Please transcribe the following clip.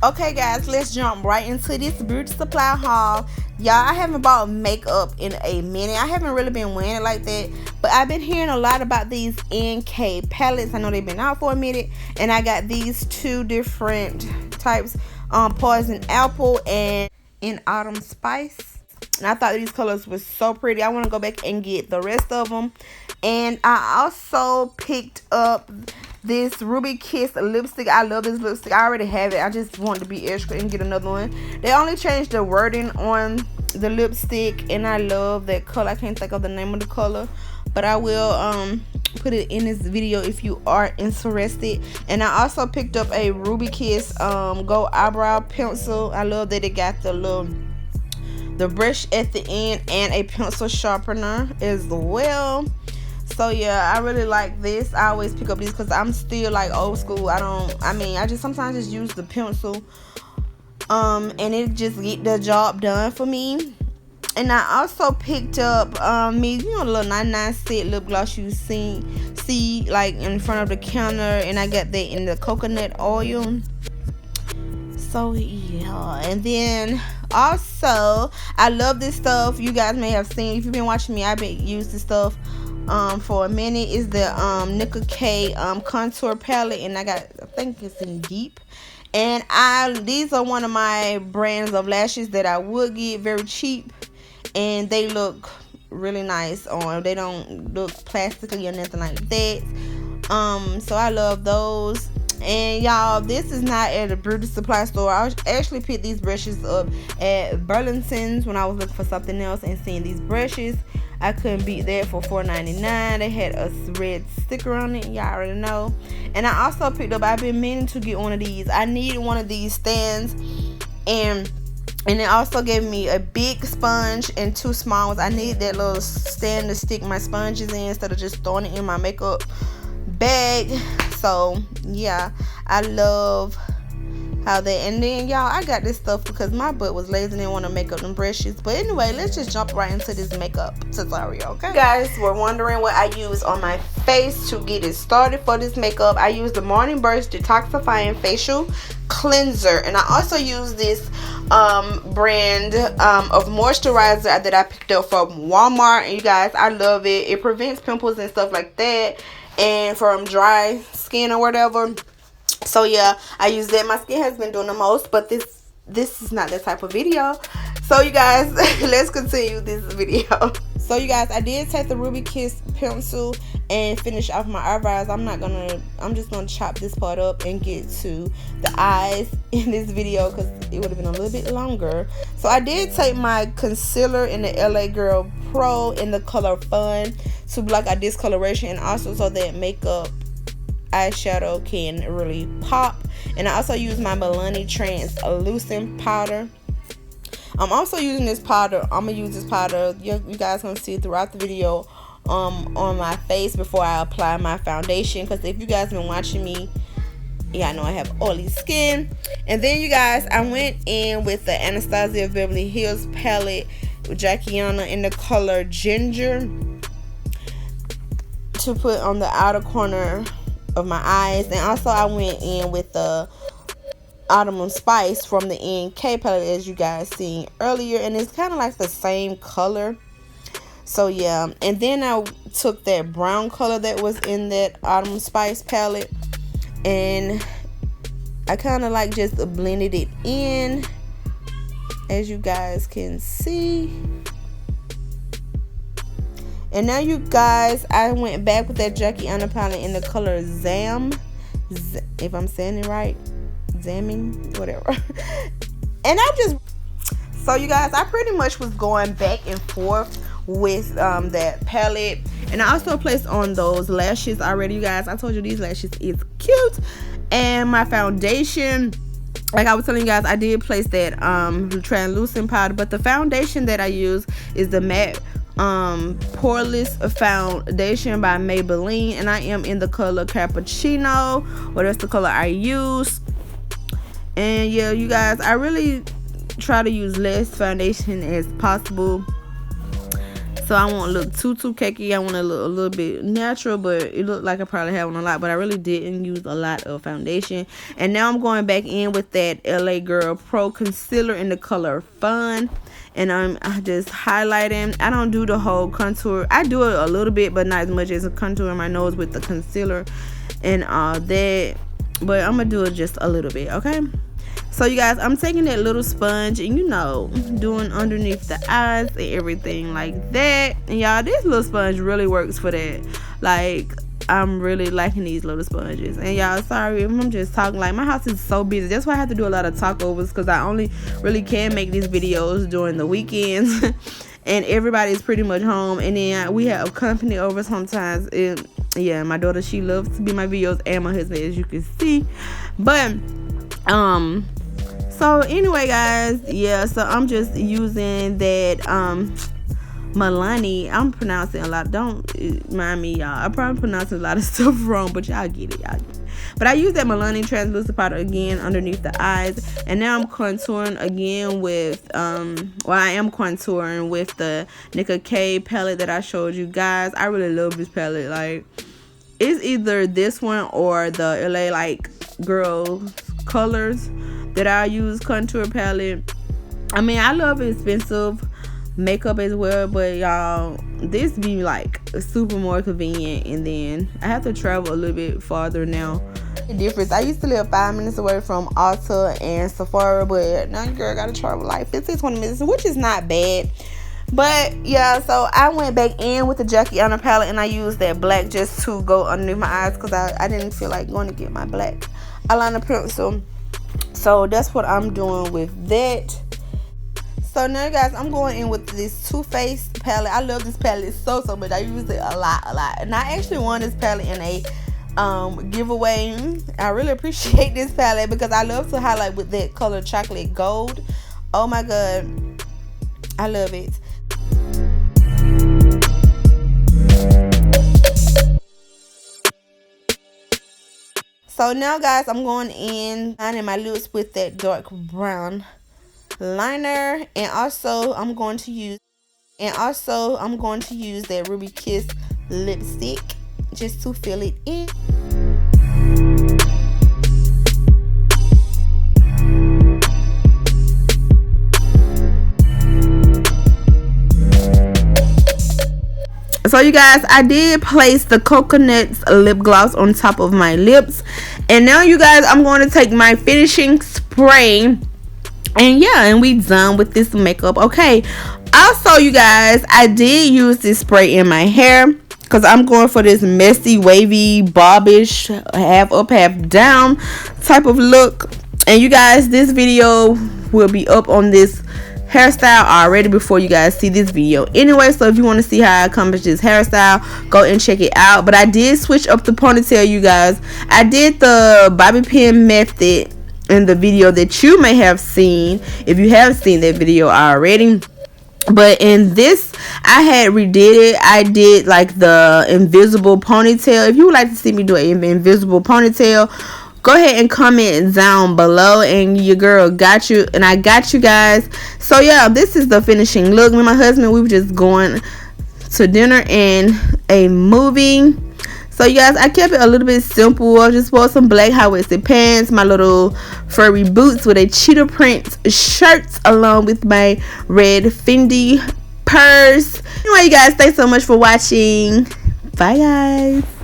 Okay guys, let's jump right into this beauty supply haul. Y'all, I haven't bought makeup in a minute. I haven't really been wearing it like that, but I've been hearing a lot about these NK palettes. I know they've been out for a minute, and I got these two different types, Poison Apple and in Autumn Spice. And I thought these colors were so pretty. I want to go back and get the rest of them. And I also picked up this Ruby Kiss lipstick. I love this lipstick. I already have it. I just wanted to be extra and get another one. They only changed the wording on the lipstick, and I love that color. I can't think of the name of the color, but I will put it in this video if you are interested. And I also picked up a Ruby Kiss Gold Eyebrow Pencil. I love that it got the brush at the end and a pencil sharpener as well. So yeah, I really like this. I always pick up these because I'm still like old school. I just sometimes just use the pencil and it just get the job done for me. And I also picked up the little 99-cent lip gloss you see like in front of the counter, and I got that in the coconut oil. So yeah, and then also I love this stuff. You guys may have seen, if you've been watching me, I've been using this stuff for a minute. Is the Nicka K contour palette, and I think it's in deep. And these are one of my brands of lashes that I would get very cheap, and they look really nice on. They don't look plasticky or nothing like that. So I love those. And y'all, this is not at a beauty supply store. I actually picked these brushes up at Burlington's when I was looking for something else, and seeing these brushes, I couldn't beat that for $4.99. They had a red sticker on it, y'all already know. And I also picked up, I've been meaning to get one of these. I needed one of these stands, and it also gave me a big sponge and two small ones. I need that little stand to stick my sponges in instead of just throwing it in my makeup bag. So yeah, I love how they. And then y'all, I got this stuff because my butt was lazy and didn't want to make up them brushes. But anyway, let's just jump right into this makeup tutorial. Okay, you guys were wondering what I use on my face to get it started for this makeup. I use the Morning Burst Detoxifying Facial Cleanser, and I also use this brand of moisturizer that I picked up from Walmart. And you guys, I love it. It prevents pimples and stuff like that, and from dry skin or whatever. So yeah, I use that. My skin has been doing the most, but this is not that type of video. So you guys, let's continue this video. So you guys, I did take the Ruby Kiss pencil and finish off my eyebrows. I'm just gonna chop this part up and get to the eyes in this video because it would have been a little bit longer. So I did take my concealer in the LA Girl Pro in the color Fun to block out discoloration, and also so that makeup eyeshadow can really pop. And I also use my Milani translucent powder. I'm also using this powder. I'm gonna use this powder, you guys gonna see it throughout the video, on my face before I apply my foundation, because if you guys been watching me, yeah, I know I have oily skin. And then you guys, I went in with the Anastasia Beverly Hills palette with Jackiana in the color Ginger to put on the outer corner of my eyes. And also I went in with the Autumn Spice from the NK palette, as you guys seen earlier, and it's kind of like the same color. So yeah, and then I took that brown color that was in that Autumn Spice palette, and I kind of like just blended it in, as you guys can see. And now you guys, I went back with that Jackiana palette in the color Zam, if I'm saying it right, Zamming, whatever. And so you guys, I pretty much was going back and forth with that palette. And I also placed on those lashes already, you guys. I told you these lashes is cute. And my foundation, like I was telling you guys, I did place that translucent powder, but the foundation that I use is the matte Poreless foundation by Maybelline, and I am in the color Cappuccino. Well, that's the color I use. And yeah, you guys, I really try to use less foundation as possible. so I won't look too cakey. I want to look a little bit natural, but it looked like I probably have on a lot, but I really didn't use a lot of foundation. And now I'm going back in with that LA Girl Pro concealer in the color Fun, and I'm just highlighting. I don't do the whole contour. I do it a little bit, but not as much as a contour in my nose with the concealer and all that, but I'm gonna do it just a little bit. Okay, so you guys, I'm taking that little sponge and, you know, doing underneath the eyes and everything like that. And y'all, this little sponge really works for that. Like, I'm really liking these little sponges. And y'all, sorry if I'm just talking. Like, my house is so busy. That's why I have to do a lot of talkovers, because I only really can make these videos during the weekends. And everybody's pretty much home. And then we have company over sometimes. And yeah, my daughter, she loves to be in my videos, and my husband, as you can see. But so anyway, guys, yeah, so I'm just using that Milani. I'm pronouncing a lot, don't mind me, y'all. I'm probably pronouncing a lot of stuff wrong, but y'all get it, But I use that Milani translucent powder again underneath the eyes, and now I'm contouring again with I am contouring with the Nicka K palette that I showed you guys. I really love this palette. Like, it's either this one or the LA like Girl Colors that I use contour palette. I mean, I love expensive makeup as well, but y'all, this be like super more convenient, and then I have to travel a little bit farther now. The difference, I used to live 5 minutes away from Ulta and Sephora, but now your girl gotta travel like 15-20 minutes, which is not bad. But yeah, so I went back in with the Jackie Aina palette, and I used that black just to go underneath my eyes, because I didn't feel like going to get my black eyeliner pencil. So that's what I'm doing with that. So now, guys, I'm going in with this Too Faced palette. I love this palette so much. I use it a lot. And I actually won this palette in a giveaway. I really appreciate this palette because I love to highlight with that color chocolate gold. Oh my god, I love it. So now, guys, I'm going in lining my lips with that dark brown liner, and also I'm going to use that Ruby Kiss lipstick just to fill it in. So you guys, I did place the Coconuts lip gloss on top of my lips, and now you guys, I'm going to take my finishing spray, and yeah, and we done with this makeup. Okay, also you guys, I did use this spray in my hair because I'm going for this messy, wavy, bobbish, half up, half down type of look. And you guys, this video will be up on this hairstyle already before you guys see this video anyway. So if you want to see how I accomplish this hairstyle, go and check it out. But I did switch up the ponytail, you guys. I did the bobby pin method in the video that you may have seen if you have seen that video already. But in this, I had redid it. I did like the invisible ponytail. If you would like to see me do an invisible ponytail, go ahead and comment down below, and your girl got you, and I got you guys. So yeah, this is the finishing look. Me and my husband, we were just going to dinner and a movie. So you guys, I kept it a little bit simple. I just wore some black high-waisted pants, my little furry boots with a cheetah print shirt, along with my red Fendi purse. Anyway, you guys, thanks so much for watching. Bye guys.